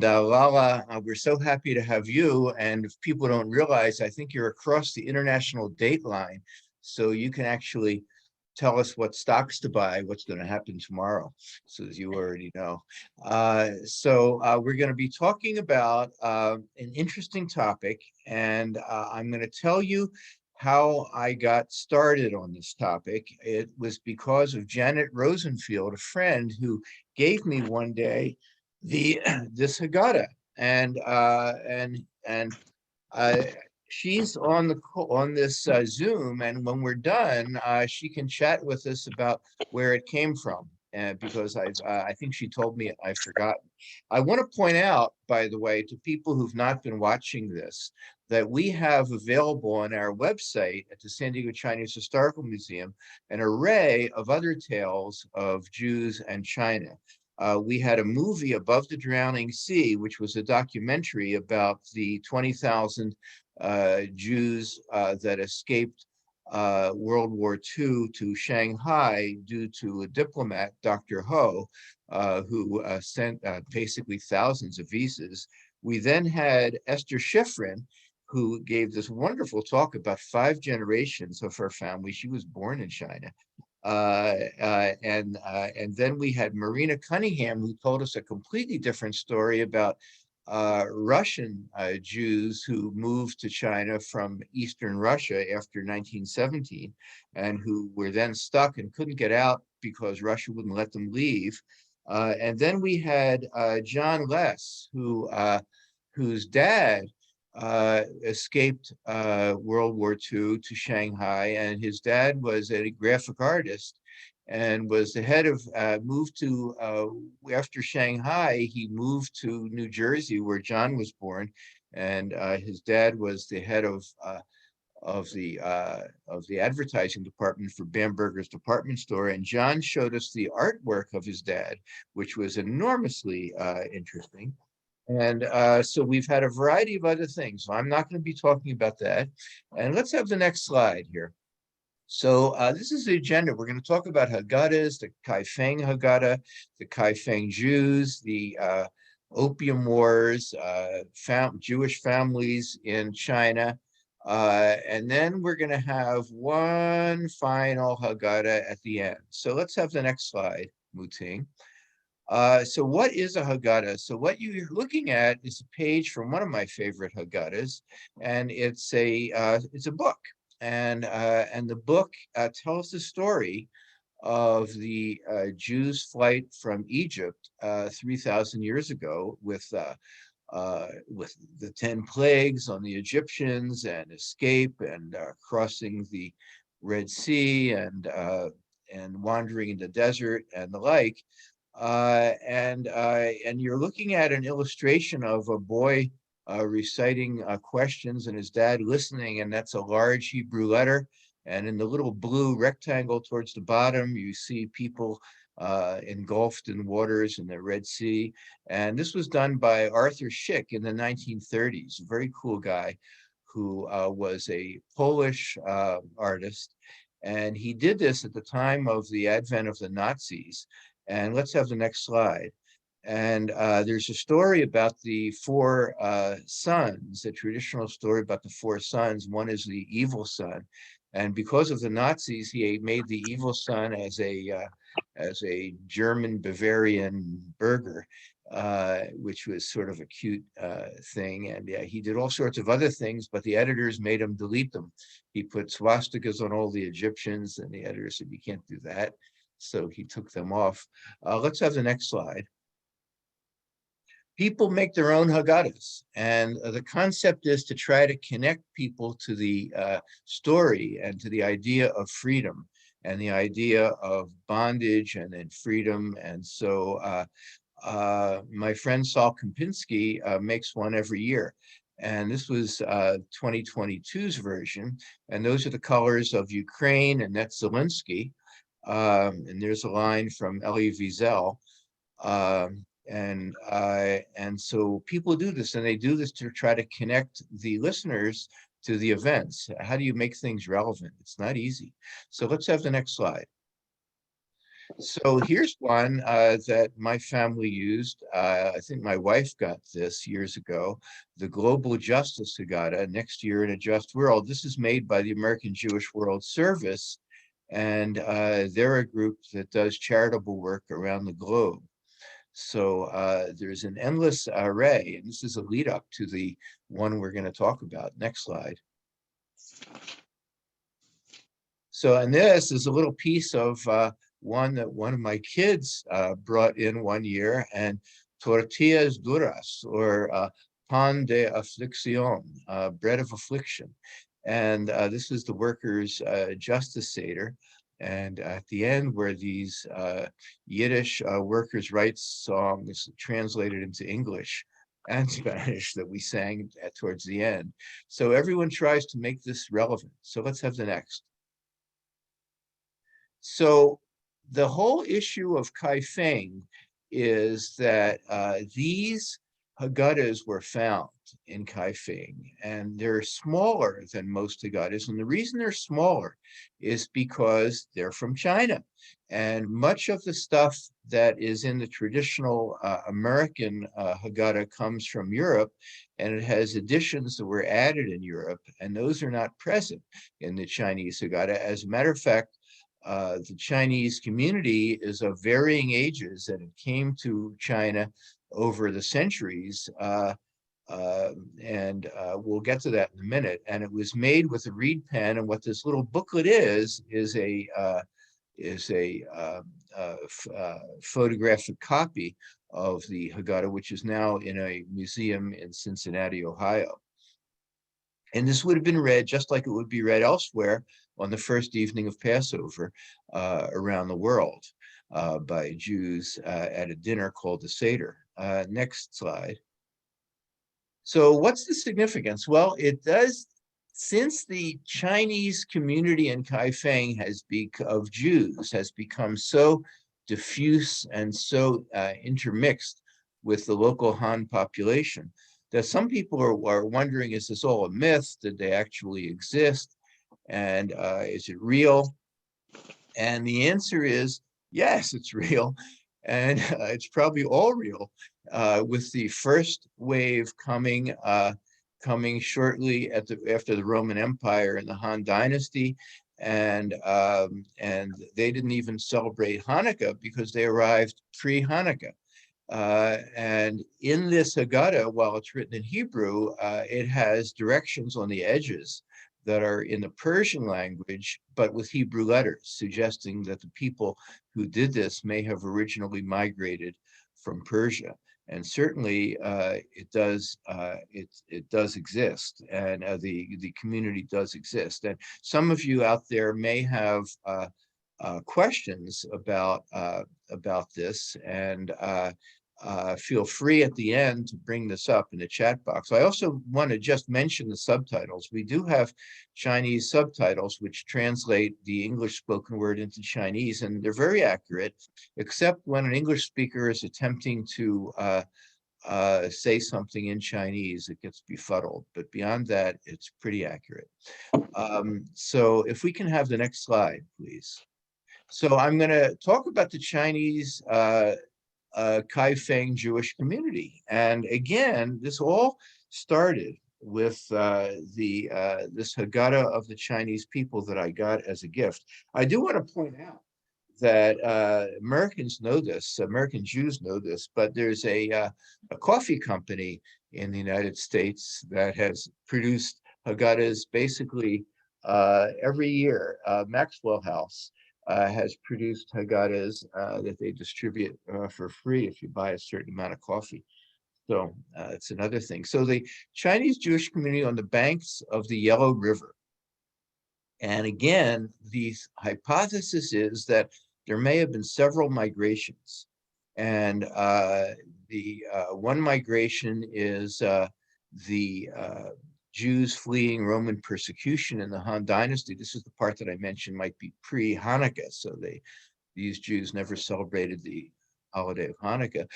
Lala, we're so happy to have you. And if people don't realize, I think you're across the international date line. So you can actually tell us what stocks to buy, what's going to happen tomorrow, so as you already know. We're going to be talking about an interesting topic, and I'm going to tell you how I got started on this topic. It was because of Janet Rosenfield, a friend who gave me one day the this Haggadah, and she's on this Zoom, and when we're done, she can chat with us about where it came from. Because I think she told me I've forgotten. I want to point out, by the way, to people who've not been watching this, that we have available on our website at the San Diego Chinese Historical Museum an array of other tales of Jews and China. We had a movie, Above the Drowning Sea, which was a documentary about the 20,000 Jews that escaped World War II to Shanghai due to a diplomat, Dr. Ho, who sent basically thousands of visas. We then had Esther Schifrin, who gave this wonderful talk about 5 generations of her family. She was born in China. And then we had Marina Cunningham, who told us a completely different story about Russian Jews who moved to China from Eastern Russia after 1917, and who were then stuck and couldn't get out because Russia wouldn't let them leave. And then we had John Less, whose dad escaped World War II to Shanghai, and his dad was a graphic artist and was the head of, moved to, after Shanghai, he moved to New Jersey, where John was born, and his dad was the head of the advertising department for Bamberger's department store. And John showed us the artwork of his dad, which was enormously interesting. And so we've had a variety of other things. So I'm not going to be talking about that. And let's have the next slide here. So this is the agenda. We're going to talk about Haggadahs, the Kaifeng Hagada, the Kaifeng Jews, the Opium Wars, Jewish families in China. And then we're going to have one final Haggadah at the end. So let's have the next slide, Muting. So what is a Haggadah? So what you're looking at is a page from one of my favorite Haggadahs, and it's a book, and the book tells the story of the Jews' flight from Egypt 3,000 years ago with the 10 plagues on the Egyptians and escape and crossing the Red Sea and wandering in the desert and the like. And you're looking at an illustration of a boy reciting questions and his dad listening, and that's a large Hebrew letter. And in the little blue rectangle towards the bottom, you see people engulfed in waters in the Red Sea. And this was done by Arthur Szyk in the 1930s, a very cool guy who was a Polish artist. And he did this at the time of the advent of the Nazis. And let's have the next slide. And there's a story about the 4 sons, a traditional story about the 4 sons. One is the evil son. And because of the Nazis, he made the evil son as a German Bavarian burger, which was sort of a cute thing. And he did all sorts of other things, but the editors made him delete them. He put swastikas on all the Egyptians, and the editor said, "You can't do that." So he took them off. Let's have the next slide. People make their own Haggadahs, and the concept is to try to connect people to the story and to the idea of freedom and the idea of bondage and then freedom. And so my friend Saul Kempinski makes one every year. And this was 2022's version. And those are the colors of Ukraine, and that's Zelensky. And there's a line from Elie Wiesel. And so people do this, and they do this to try to connect the listeners to the events. How do you make things relevant? It's not easy. So let's have the next slide. So here's one that my family used. I think my wife got this years ago, the Global Justice Haggadah, Next Year in a Just World. This is made by the American Jewish World Service, and they're a group that does charitable work around the globe. So there's an endless array, and this is a lead up to the one we're going to talk about. Next slide. So, and this is a little piece of one that one of my kids brought in one year, and tortillas duras, or pan de aflicción, bread of affliction. And this is the workers' justice Seder. And at the end were these Yiddish workers' rights songs translated into English and Spanish that we sang towards the end. So everyone tries to make this relevant. So let's have the next. So the whole issue of Kaifeng is that these Haggadahs were found in Kaifeng, and they're smaller than most Haggadahs. And the reason they're smaller is because they're from China. And much of the stuff that is in the traditional American Haggadah comes from Europe, and it has additions that were added in Europe, and those are not present in the Chinese Haggadah. As a matter of fact, the Chinese community is of varying ages, and it came to China over the centuries, and we'll get to that in a minute. And it was made with a reed pen, and what this little booklet is a photographic copy of the Haggadah, which is now in a museum in Cincinnati, Ohio. And this would have been read just like it would be read elsewhere on the first evening of Passover around the world by Jews at a dinner called the Seder. Next slide. So what's the significance? Well, it does, since the Chinese community in Kaifeng of Jews has become so diffuse and so intermixed with the local Han population, that some people are wondering, is this all a myth? Did they actually exist? And is it real? And the answer is, yes, it's real. And it's probably all real, with the first wave coming shortly after the Roman Empire and the Han Dynasty. And they didn't even celebrate Hanukkah because they arrived pre-Hanukkah. And in this Haggadah, while it's written in Hebrew, it has directions on the edges that are in the Persian language, but with Hebrew letters, suggesting that the people who did this may have originally migrated from Persia. And certainly it does exist, and the community does exist. And some of you out there may have questions about this, and feel free at the end to bring this up in the chat box. I also want to just mention the subtitles. We do have Chinese subtitles which translate the English spoken word into Chinese, and they're very accurate, except when an English speaker is attempting to say something in Chinese, it gets befuddled. But beyond that, it's pretty accurate. So if we can have the next slide, please. So I'm going to talk about the Chinese Kaifeng Jewish community. And again, this all started with this Haggadah of the Chinese people that I got as a gift. I do want to point out that Americans know this, American Jews know this, but there's a coffee company in the United States that has produced Haggadahs basically every year. Maxwell House has produced Haggadahs that they distribute for free if you buy a certain amount of coffee. So it's another thing. So the Chinese Jewish community on the banks of the Yellow River. And again, the hypothesis is that there may have been several migrations. And the one migration is the Jews fleeing Roman persecution in the Han Dynasty. This is the part that I mentioned might be pre-Hanukkah. So these Jews never celebrated the holiday of Hanukkah.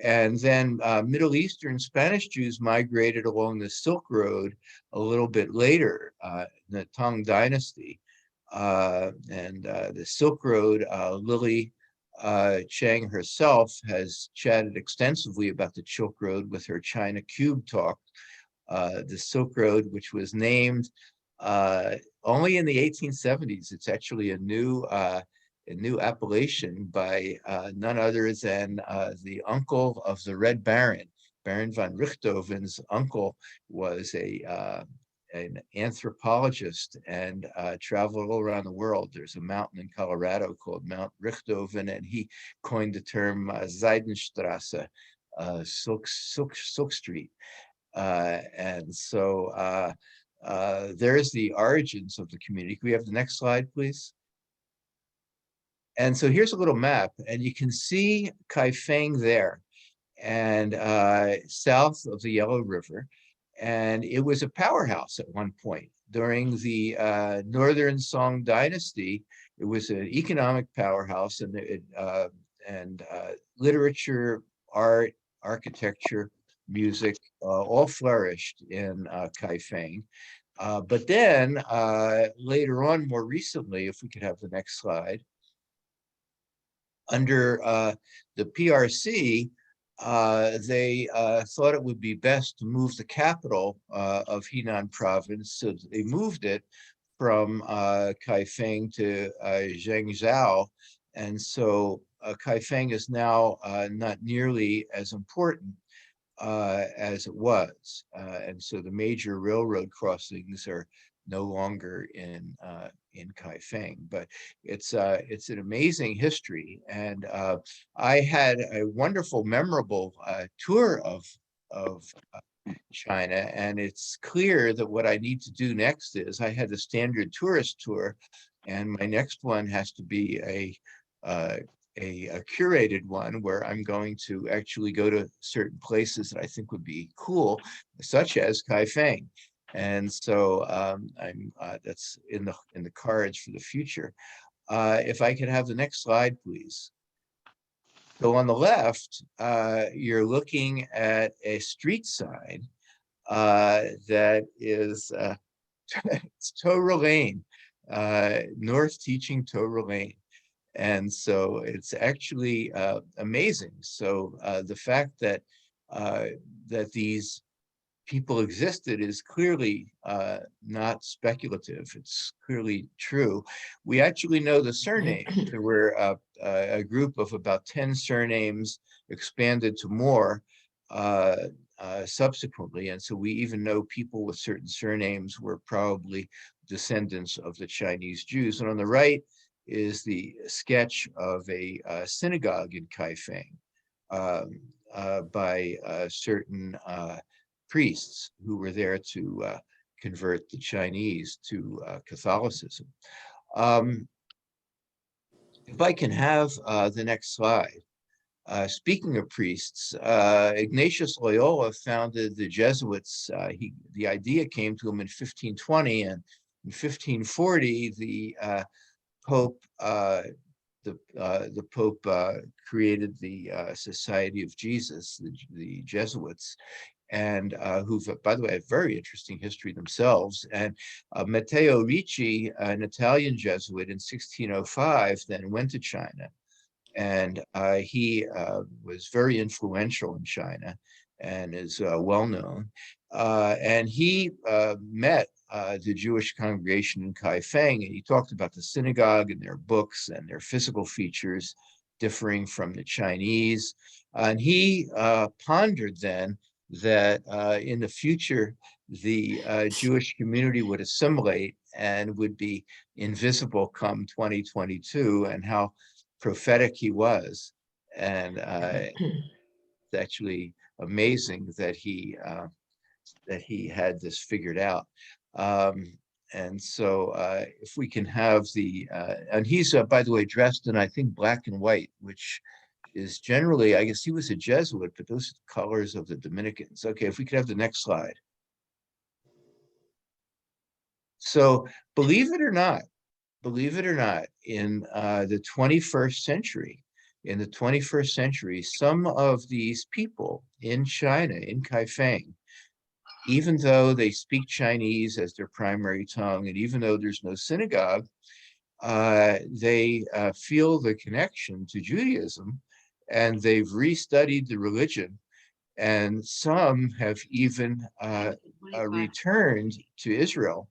And then Middle Eastern Spanish Jews migrated along the Silk Road a little bit later, in the Tang Dynasty. And the Silk Road, Lily Chang herself has chatted extensively about the Silk Road with her China Cube talk. The Silk Road, which was named only in the 1870s. It's actually a new appellation by none other than the uncle of the Red Baron. Baron von Richthofen's uncle was an anthropologist and traveled all around the world. There's a mountain in Colorado called Mount Richthofen, and he coined the term Seidenstrasse, Silk Street. And so there's the origins of the community. Can we have the next slide, please? And so here's a little map, and you can see Kaifeng there, and south of the Yellow River. And it was a powerhouse at one point. During the Northern Song Dynasty, it was an economic powerhouse, and literature, art, architecture, music, all flourished in Kaifeng. But then later on, more recently, if we could have the next slide, under the PRC, they thought it would be best to move the capital of Henan province, so they moved it from Kaifeng to Zhengzhou, and so Kaifeng is now not nearly as important as it was, and so the major railroad crossings are no longer in Kaifeng, but it's an amazing history. And I had a wonderful, memorable tour of China, and it's clear that what I need to do next is I had the standard tourist tour, and my next one has to be a curated one where I'm going to actually go to certain places that I think would be cool, such as Kaifeng. And so that's in the cards for the future. If I could have the next slide, please. So on the left, you're looking at a street sign that is it's Torah Lane, North Teaching Torah Lane. And so it's actually amazing. So the fact that that these people existed is clearly not speculative. It's clearly true. We actually know the surnames. There were a group of about 10 surnames, expanded to more subsequently. And so we even know people with certain surnames were probably descendants of the Chinese Jews. And on the right is the sketch of a synagogue in Kaifeng by certain priests who were there to convert the Chinese to Catholicism. If I can have the next slide. Speaking of priests, Ignatius Loyola founded the Jesuits. The idea came to him in 1520, and in 1540, the Pope created the Society of Jesus, the Jesuits, and who've, by the way, a very interesting history themselves. And Matteo Ricci, an Italian Jesuit in 1605, then went to China, and he was very influential in China and is well known. And he met the Jewish congregation in Kaifeng, and he talked about the synagogue and their books and their physical features differing from the Chinese. And he pondered then that in the future, the Jewish community would assimilate and would be invisible come 2022, and how prophetic he was. And it's actually amazing that he had this figured out. And so if we can have the, and he's, by the way, dressed in, I think, black and white, which is generally, I guess he was a Jesuit, but those are the colors of the Dominicans. Okay, if we could have the next slide. So believe it or not, in the 21st century, some of these people in China, in Kaifeng, even though they speak Chinese as their primary tongue, and even though there's no synagogue, they feel the connection to Judaism, and they've restudied the religion, and some have even returned to Israel.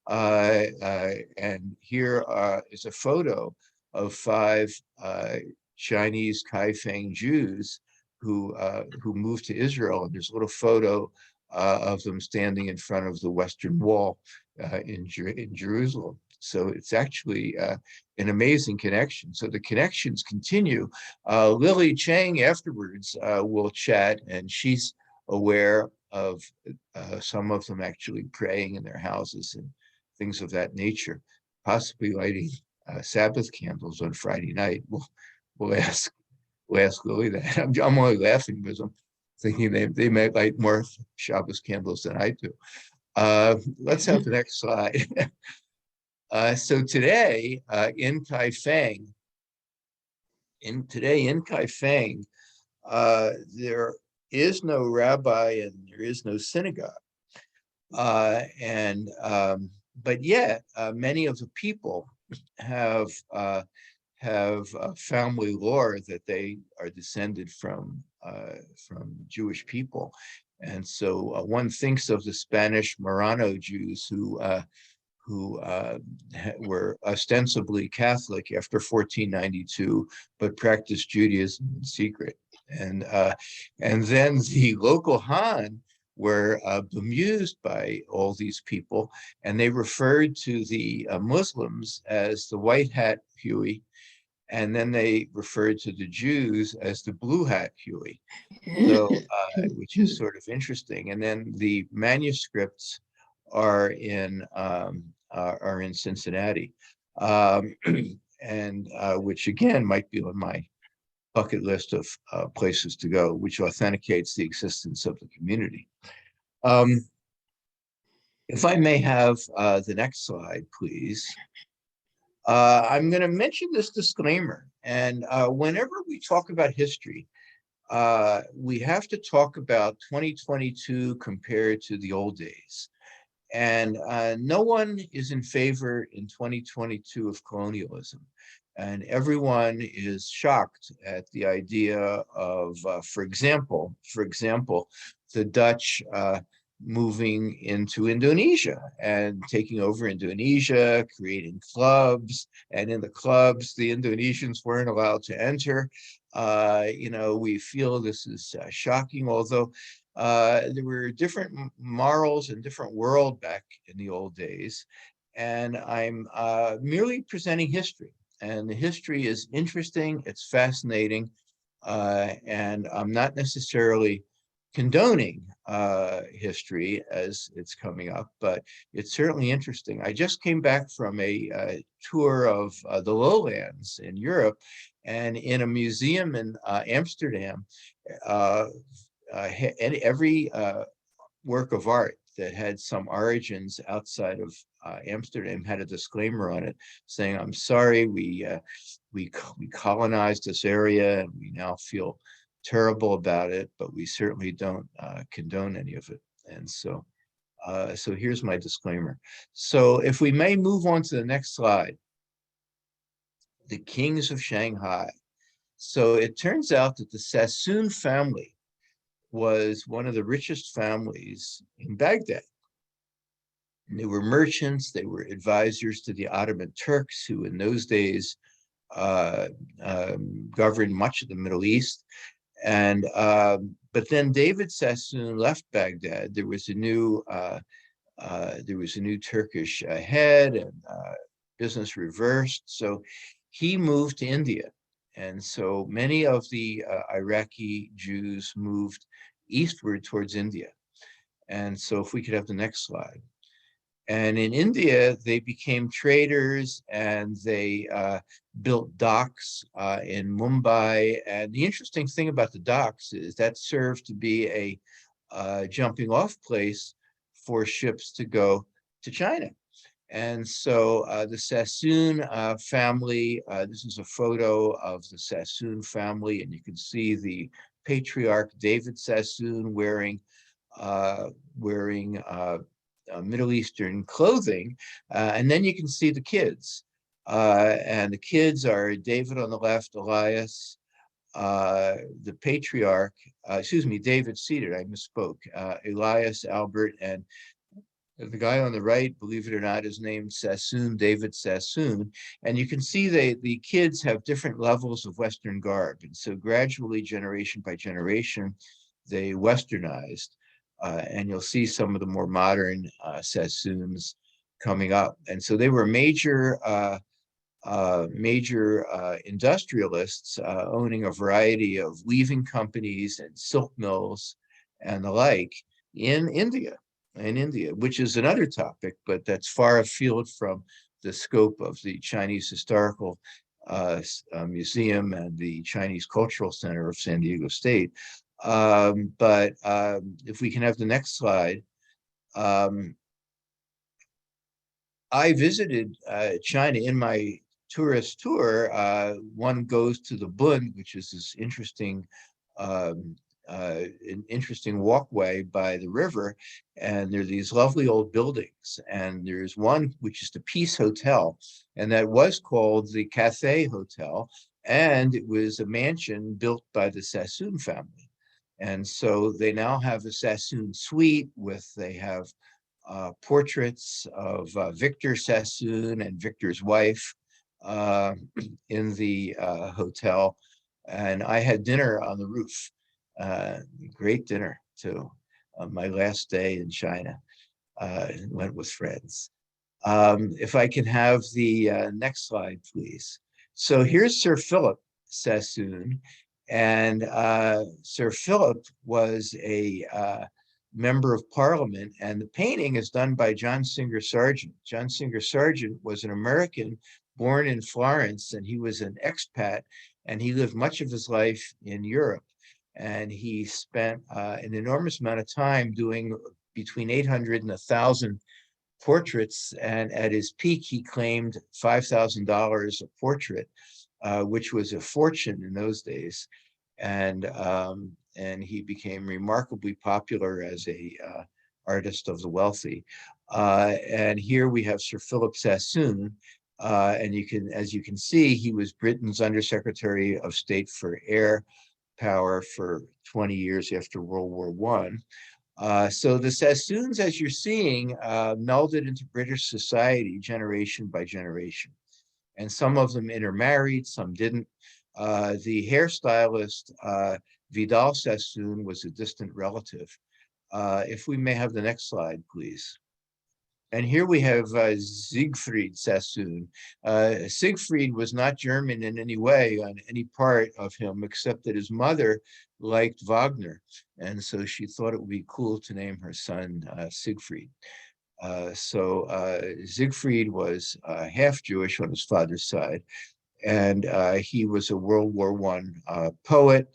And here is a photo of 5 Chinese Kaifeng Jews who moved to Israel. And there's a little photo of them standing in front of the Western Wall in Jerusalem. So it's actually an amazing connection. So the connections continue. Lily Chang afterwards will chat, and she's aware of some of them actually praying in their houses and things of that nature, possibly lighting Sabbath candles on Friday night. We'll ask Lily that. I'm only laughing because I'm thinking they might light more Shabbos candles than I do. Let's have the next slide. So today in Kaifeng, there is no rabbi and there is no synagogue. But yet, many of the people have family lore that they are descended from Jewish people, and so one thinks of the Spanish Marrano Jews who were ostensibly Catholic after 1492, but practiced Judaism in secret, and then the local Han were bemused by all these people, and they referred to the Muslims as the white hat Huey, and then they referred to the Jews as the blue hat Huey. So, which is sort of interesting. And then the manuscripts are in Cincinnati, and which again might be on my bucket list of places to go, which authenticates the existence of the community. If I may have the next slide, please. I'm going to mention this disclaimer, and whenever we talk about history, we have to talk about 2022 compared to the old days. And no one is in favor in 2022 of colonialism. And everyone is shocked at the idea of, for example, the Dutch moving into Indonesia and taking over Indonesia, creating clubs, and in the clubs, the Indonesians weren't allowed to enter. We feel this is shocking, although there were different morals and different world back in the old days. And I'm merely presenting history. And the history is interesting, it's fascinating, and I'm not necessarily condoning history as it's coming up, but it's certainly interesting. I just came back from a tour of the lowlands in Europe, and in a museum in Amsterdam, every work of art that had some origins outside of Amsterdam had a disclaimer on it saying, "I'm sorry, we colonized this area and we now feel terrible about it, but we certainly don't condone any of it." And so here's my disclaimer. So if we may move on to the next slide, the kings of Shanghai. So it turns out that the Sassoon family was one of the richest families in Baghdad. And they were merchants, they were advisors to the Ottoman Turks, who in those days governed much of the Middle East. And but then David Sassoon left Baghdad. There was a new Turkish head, and business reversed. So he moved to India, and so many of the Iraqi Jews moved eastward towards India. And so if we could have the next slide. And in India, they became traders, and they built docks in Mumbai. And the interesting thing about the docks is that served to be a jumping off place for ships to go to China. And so the Sassoon family, this is a photo of the Sassoon family, and you can see the patriarch David Sassoon wearing Middle Eastern clothing, and then you can see the kids. And the kids are David on the left, Elias, the patriarch, excuse me, David seated, I misspoke, Elias, Albert, and the guy on the right, believe it or not, is named Sassoon, David Sassoon. And you can see the kids have different levels of Western garb. And so gradually, generation by generation, they Westernized. And you'll see some of the more modern Sassoons coming up. And so they were major industrialists owning a variety of weaving companies and silk mills and the like in India, which is another topic, but that's far afield from the scope of the Chinese Historical Museum and the Chinese Cultural Center of San Diego State. But if we can have the next slide. I visited China in my tourist tour. One goes to the Bund, which is this interesting an interesting walkway by the river, and there are these lovely old buildings. And there's one which is the Peace Hotel, and that was called the Cathay Hotel, and it was a mansion built by the Sassoon family. And so they now have a Sassoon suite they have portraits of Victor Sassoon and Victor's wife in the hotel. And I had dinner on the roof. Great dinner too. On my last day in China, went with friends. If I can have the next slide, please. So here's Sir Philip Sassoon, and Sir Philip was a member of parliament, and the painting is done by John Singer Sargent. John Singer Sargent was an American born in Florence, and he was an expat, and he lived much of his life in Europe. And he spent an enormous amount of time doing between 800 and 1,000 portraits. And at his peak, he claimed $5,000 a portrait, which was a fortune in those days. And he became remarkably popular as a artist of the wealthy. And here we have Sir Philip Sassoon. And as you can see, he was Britain's Undersecretary of State for Air Power for 20 years after World War I. So the Sassoons, as you're seeing, melded into British society generation by generation. And some of them intermarried, some didn't. The hairstylist, Vidal Sassoon, was a distant relative. If we may have the next slide, please. And here we have Siegfried Sassoon. Siegfried was not German in any way on any part of him, except that his mother liked Wagner. And so she thought it would be cool to name her son Siegfried. So Siegfried was half Jewish on his father's side. And he was a World War I poet.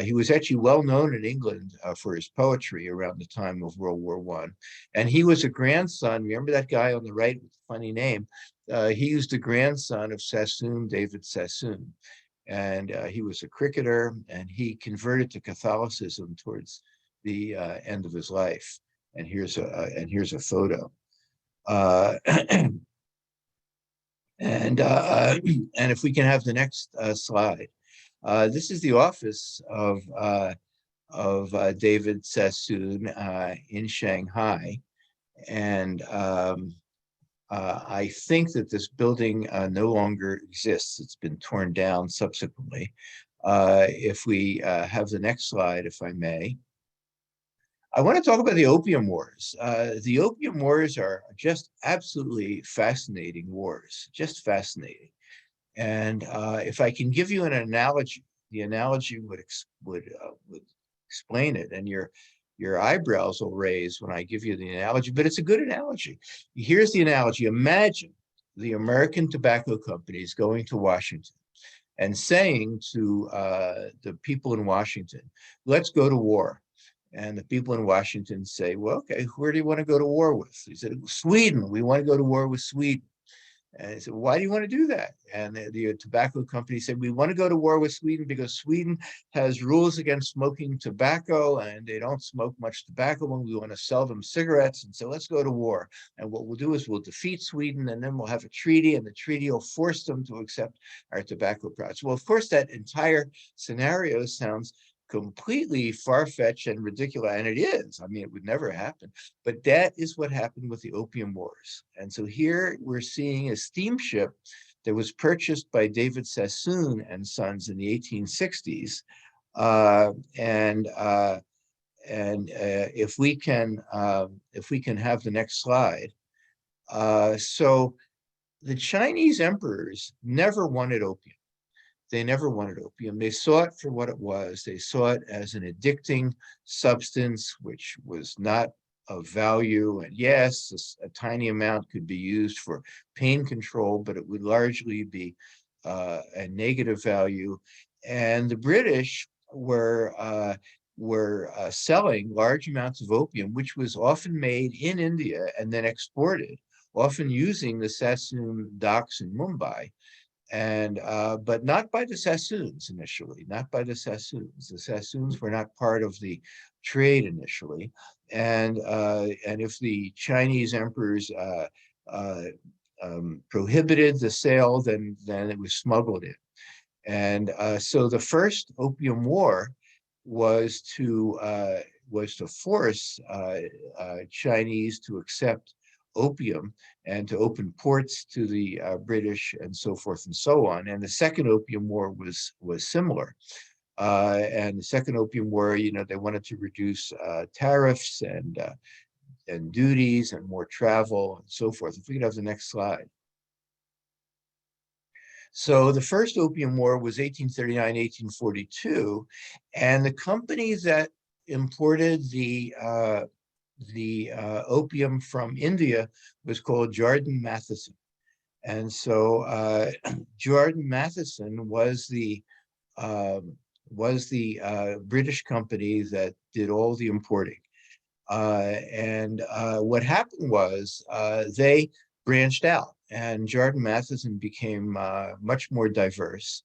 He was actually well known in England for his poetry around the time of World War I. And he was a grandson. Remember that guy on the right with the funny name? He was the grandson of Sassoon, David Sassoon. And he was a cricketer, and he converted to Catholicism towards the end of his life. And here's a photo. And if we can have the next slide. This is the office of David Sassoon in Shanghai. And I think that this building no longer exists. It's been torn down subsequently. If we have the next slide, if I may. I want to talk about the Opium Wars. The Opium Wars are just absolutely fascinating wars, just fascinating. And if I can give you an analogy, the analogy would explain it, and your eyebrows will raise when I give you the analogy, but it's a good analogy. Here's the analogy. Imagine the American tobacco companies going to Washington and saying to the people in Washington, let's go to war. And the people in Washington say, well, okay, where do you want to go to war with? He said, Sweden, we want to go to war with Sweden. And I said, why do you want to do that? And the tobacco company said, we want to go to war with Sweden because Sweden has rules against smoking tobacco and they don't smoke much tobacco when we want to sell them cigarettes. And so let's go to war. And what we'll do is we'll defeat Sweden and then we'll have a treaty and the treaty will force them to accept our tobacco products. Well, of course, that entire scenario sounds completely far-fetched and ridiculous, and it is. I mean, it would never happen. But that is what happened with the Opium Wars. And so here we're seeing a steamship that was purchased by David Sassoon and Sons in the 1860s. If we can have the next slide. So the Chinese emperors never wanted opium. They never wanted opium. They saw it for what it was. They saw it as an addicting substance, which was not of value. And yes, a tiny amount could be used for pain control, but it would largely be a negative value. And the British were selling large amounts of opium, which was often made in India and then exported, often using the Sassoon docks in Mumbai. And but not by the Sassoons initially, not by the Sassoons. The Sassoons were not part of the trade initially, and if the Chinese emperors prohibited the sale, then it was smuggled in. And so the first Opium War was to force Chinese to accept opium and to open ports to the British and so forth and so on. And the Second Opium War was similar. And the Second Opium War, they wanted to reduce tariffs and duties and more travel and so forth. If we could have the next slide. So the first Opium War was 1839, 1842, and the company that imported the opium from India was called Jordan Matheson. And so Jordan Matheson was the British company that did all the importing. What happened was they branched out, and Jordan Matheson became much more diverse.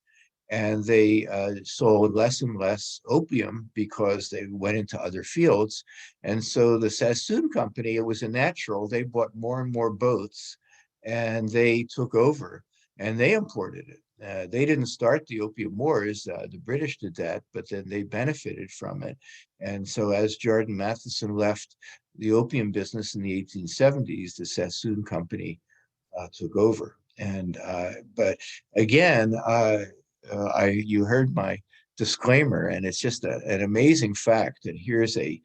And they sold less and less opium because they went into other fields. And so the Sassoon Company, it was a natural, they bought more and more boats and they took over and they imported it. They didn't start the Opium Wars, the British did that, but then they benefited from it. And so as Jordan Matheson left the opium business in the 1870s, the Sassoon Company took over. And but again, you heard my disclaimer, and it's just an amazing fact. And here's a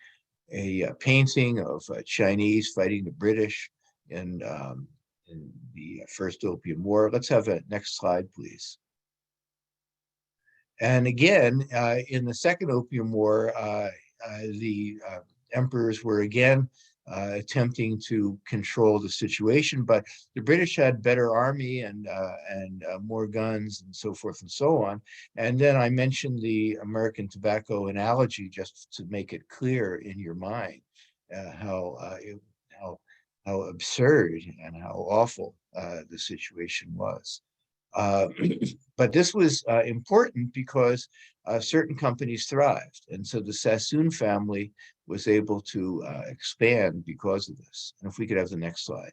painting of Chinese fighting the British in the First Opium War. Let's have a next slide, please. And again, in the Second Opium War, the emperors were again attempting to control the situation, but the British had better army and more guns and so forth and so on. And then I mentioned the American tobacco analogy just to make it clear in your mind how absurd and how awful the situation was. But this was important because certain companies thrived. And so the Sassoon family was able to expand because of this. And if we could have the next slide.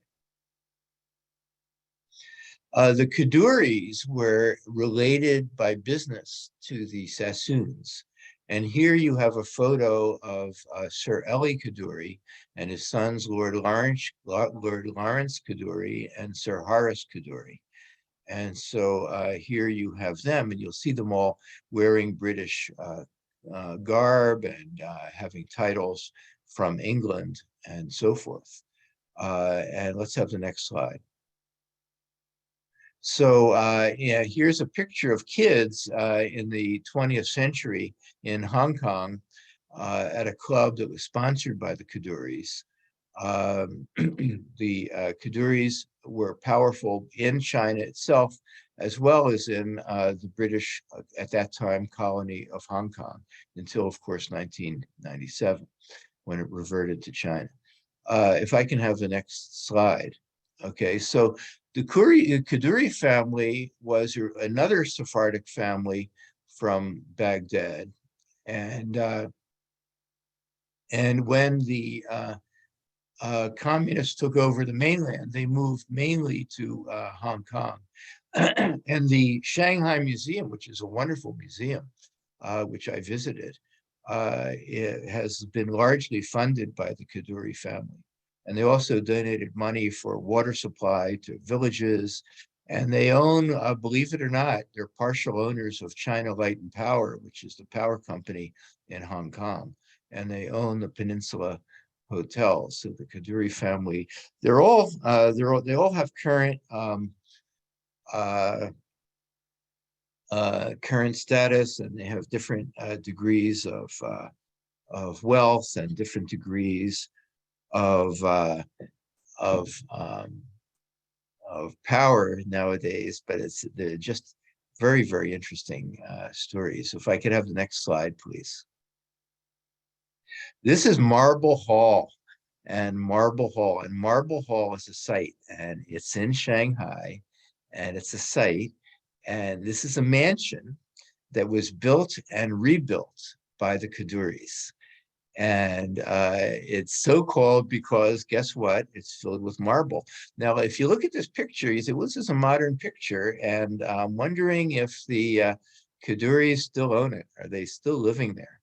The Kadoories were related by business to the Sassoons. And here you have a photo of Sir Elie Kadoorie and his sons, Lord Lawrence Kadoorie and Sir Horace Kadoorie. And so here you have them, and you'll see them all wearing British garb and having titles from England and so forth. And let's have the next slide. So yeah, here's a picture of kids in the 20th century in Hong Kong at a club that was sponsored by the Kadoories. The Kadoories were powerful in China itself, as well as in the British, at that time, colony of Hong Kong, until, of course, 1997, when it reverted to China. If I can have the next slide. Okay, so The Kadoorie family was another Sephardic family from Baghdad, and when the communists took over the mainland, they moved mainly to Hong Kong. And the Shanghai Museum, which is a wonderful museum, which I visited, it has been largely funded by the Kadoorie family. And they also donated money for water supply to villages. And they own, believe it or not, they're partial owners of China Light and Power, which is the power company in Hong Kong. And they own the Peninsula Hotel. So the Kadoorie family, they all have current current status, and they have different degrees of wealth and different degrees of of um, of power nowadays. But they're just very, very interesting stories. If I could have the next slide, please. This is Marble Hall, and Marble Hall is a site, and it's in Shanghai, and it's a site, and this is a mansion that was built and rebuilt by the Kadoories. And it's so called because, guess what? It's filled with marble. Now, if you look at this picture, you say, well, this is a modern picture, and I'm wondering if the Kadoories still own it. Are they still living there?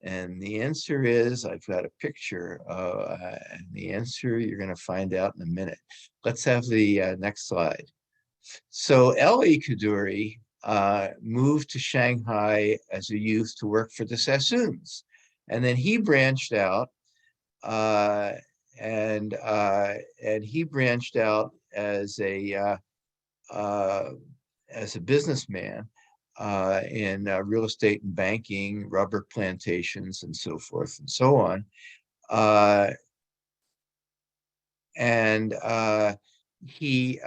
And the answer is, I've got a picture, and the answer you're going to find out in a minute. Let's have the next slide. So Ellie Kadoorie moved to Shanghai as a youth to work for the Sassoons. And then he branched out, and he branched out as a businessman in real estate and banking, rubber plantations, and so forth and so on. He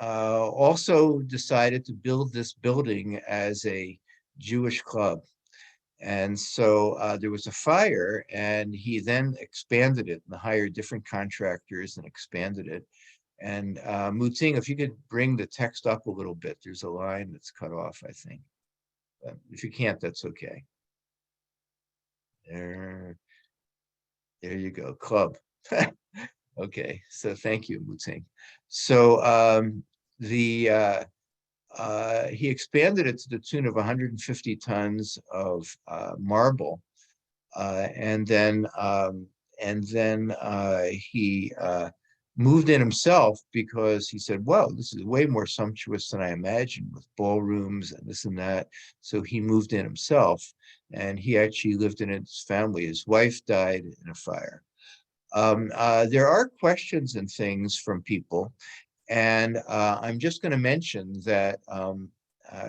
also decided to build this building as a Jewish club. And so there was a fire, and he then expanded it and hired different contractors and expanded it. And Muting, if you could bring the text up a little bit, there's a line that's cut off, I think. But if you can't, that's okay. There you go, club. Okay, so thank you, Muting. So he expanded it to the tune of 150 tons of marble, and then he moved in himself because he said, "Well, this is way more sumptuous than I imagined, with ballrooms and this and that." So he moved in himself, and he actually lived in his family. His wife died in a fire. There are questions and things from people. And I'm just going to mention that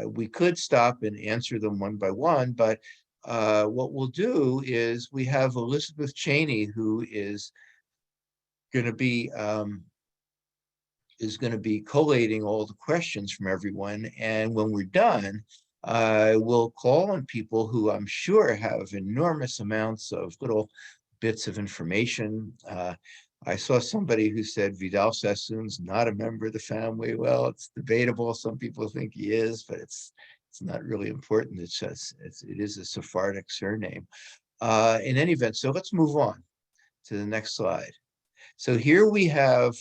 we could stop and answer them one by one, but what we'll do is we have Elizabeth Cheney, who is going to be collating all the questions from everyone. And when we're done, we'll call on people who I'm sure have enormous amounts of little bits of information. I saw somebody who said Vidal Sassoon's not a member of the family. Well, it's debatable. Some people think he is, but it's not really important. It's just, it is a Sephardic surname. In any event, so let's move on to the next slide. So here we have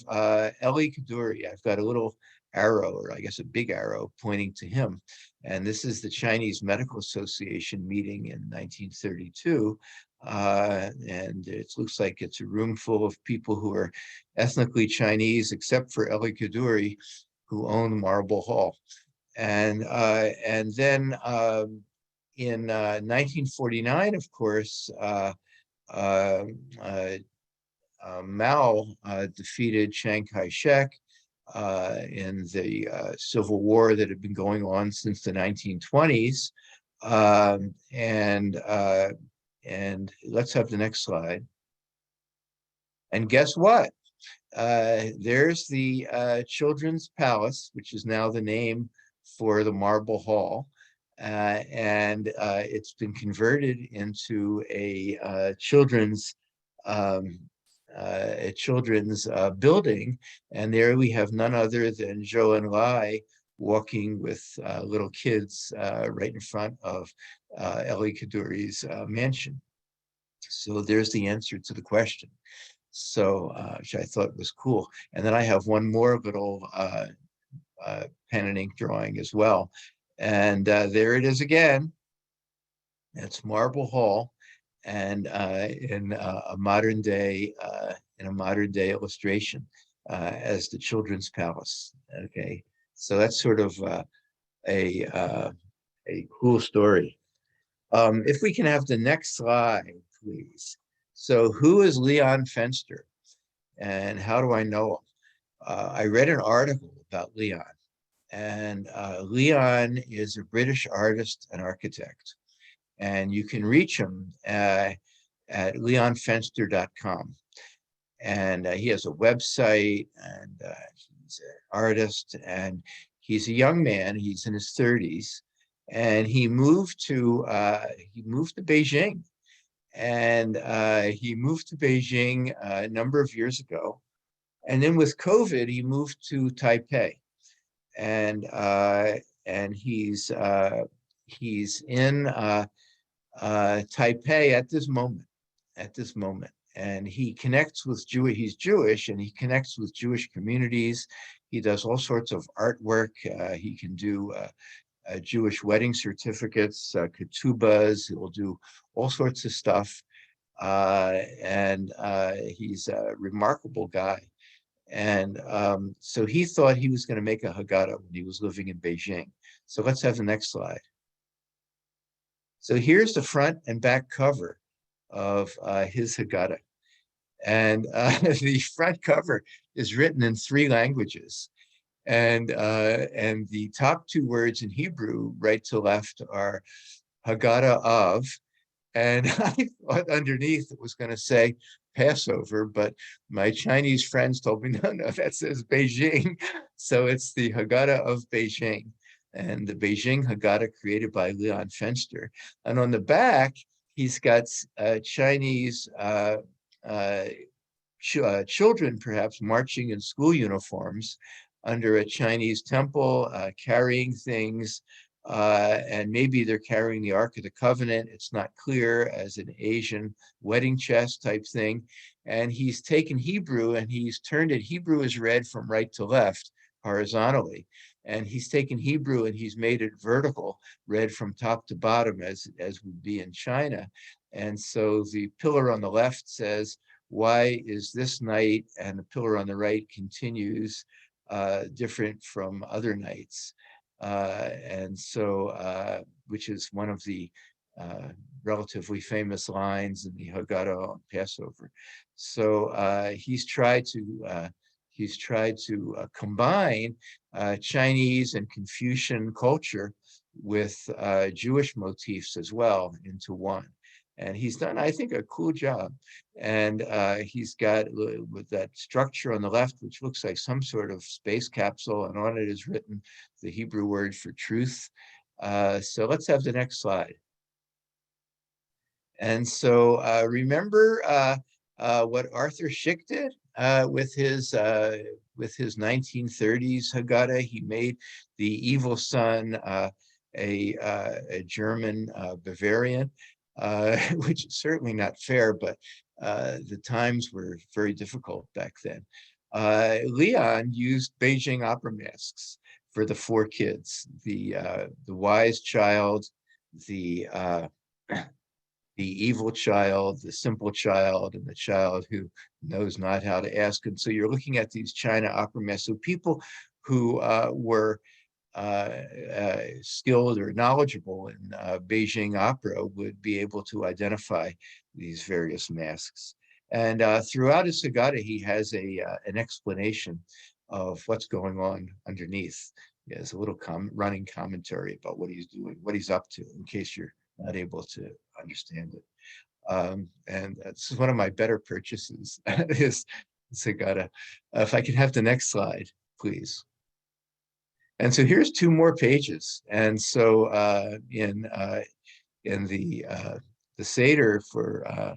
Ellie Kadoorie. I've got a little arrow, or I guess a big arrow, pointing to him. And this is the Chinese Medical Association meeting in 1932. And it looks like it's a room full of people who are ethnically Chinese, except for Ellie Kadoorie, who owned Marble Hall. And then in 1949, of course, Mao defeated Chiang Kai-shek in the Civil War that had been going on since the 1920s. And let's have the next slide. And guess what? There's the Children's Palace, which is now the name for the Marble Hall. And it's been converted into a children's children's building, and there we have none other than Zhou and Lai walking with little kids right in front of Ellie Kadoorie's mansion. So there's the answer to the question. So which I thought was cool. And then I have one more little pen and ink drawing as well. And there it is again. It's Marble Hall, and in a modern day illustration as the Children's Palace. Okay, so that's sort of a cool story. If we can have the next slide, please. So who is Leon Fster, and how do I know him? I read an article about Leon, and Leon is a British artist and architect, and you can reach him at leonfenster.com. And he has a website, and he's an artist, and he's a young man. He's in his 30s, and he moved to Beijing, and he moved to Beijing a number of years ago, and then with COVID, he moved to Taipei, and he's in Taipei at this moment. And he connects with he's Jewish, and he connects with Jewish communities. He does all sorts of artwork. He can do Jewish wedding certificates, ketubas. He will do all sorts of stuff. And he's a remarkable guy. And so he thought he was going to make a Haggadah when he was living in Beijing. So let's have the next slide. So here's the front and back cover of his Haggadah. And the front cover is written in 3 languages. And the top 2 words in Hebrew, right to left, are Haggadah of. And I thought underneath it was going to say Passover, but my Chinese friends told me, no, that says Beijing. So it's the Haggadah of Beijing, and the Beijing Haggadah created by Leon Fster. And on the back, he's got Chinese children, perhaps, marching in school uniforms under a Chinese temple, carrying things. And maybe they're carrying the Ark of the Covenant. It's not clear, as an Asian wedding chest type thing. And he's taken Hebrew and he's turned it. Hebrew is read from right to left horizontally. And he's taken Hebrew and he's made it vertical, read from top to bottom, as would be in China. And so the pillar on the left says, "Why is this night?" And the pillar on the right continues, different from other nights. And so, which is one of the relatively famous lines in the Haggadah on Passover. So he's tried to combine Chinese and Confucian culture with Jewish motifs as well into one. And he's done, I think, a cool job. And he's got, with that structure on the left, which looks like some sort of space capsule, and on it is written the Hebrew word for truth. So let's have the next slide. And so remember what Arthur Szyk did with his 1930s Haggadah? He made the evil son a German Bavarian. Which is certainly not fair, but the times were very difficult back then. Leon used Beijing opera masks for the 4 kids: the wise child, the evil child, the simple child, and the child who knows not how to ask. And so you're looking at these China opera masks. So people who were skilled or knowledgeable in Beijing opera would be able to identify these various masks. And throughout his Haggadah, he has an explanation of what's going on underneath. He has a little running commentary about what he's doing, what he's up to, in case you're not able to understand it. And this is one of my better purchases, is Haggadah. If I could have the next slide, please. And so here's 2 more pages. And so in the Seder for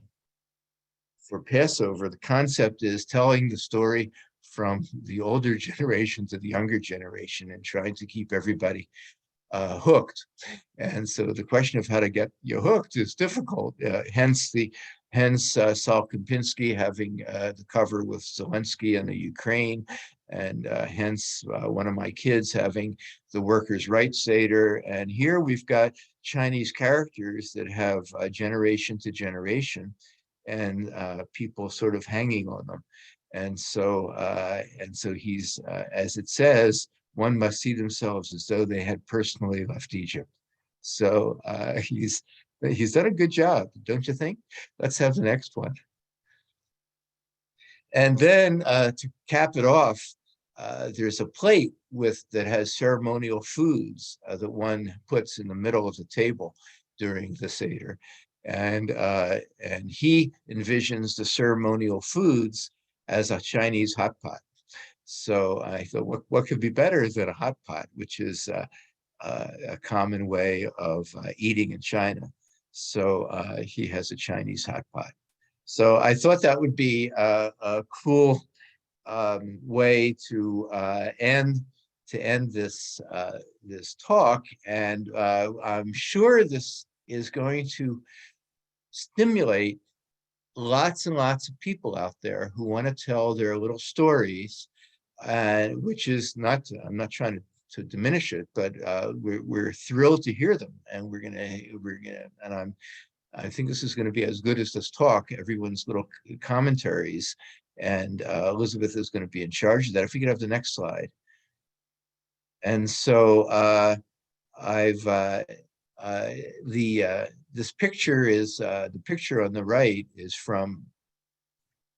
for Passover, the concept is telling the story from the older generation to the younger generation and trying to keep everybody hooked. And so the question of how to get you hooked is difficult. Hence Saul Kempinski having the cover with Zelensky and the Ukraine, and hence one of my kids having the Workers' Rights Seder. And here we've got Chinese characters that have generation to generation, and people sort of hanging on them. And so he's, as it says, one must see themselves as though they had personally left Egypt. So he's done a good job, don't you think? Let's have the next one. And then to cap it off, there's a plate that has ceremonial foods that one puts in the middle of the table during the Seder. And he envisions the ceremonial foods as a Chinese hot pot. So I thought, what could be better than a hot pot, which is a common way of eating in China. So he has a Chinese hot pot. So I thought that would be a cool way to end this this talk, and I'm sure this is going to stimulate lots and lots of people out there who want to tell their little stories, which is not, I'm not trying to diminish it, but we're thrilled to hear them, and I think this is going to be as good as this talk, everyone's little commentaries, and Elizabeth is going to be in charge of that. If we could have the next slide. And so this picture is, the picture on the right is from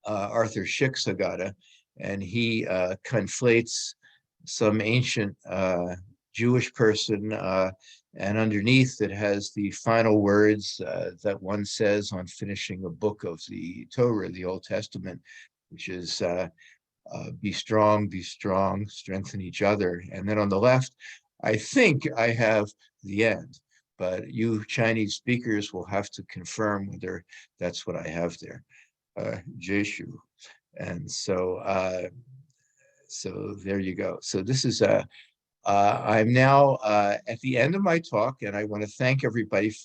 Arthur Schick's Haggadah, and he conflates some ancient Jewish person, and underneath it has the final words that one says on finishing a book of the Torah, the Old Testament, which is be strong, strengthen each other. And then on the left, I think I have the end, but you Chinese speakers will have to confirm whether that's what I have there. Jeshu. And so, so there you go. So this is I'm now at the end of my talk, and I want to thank everybody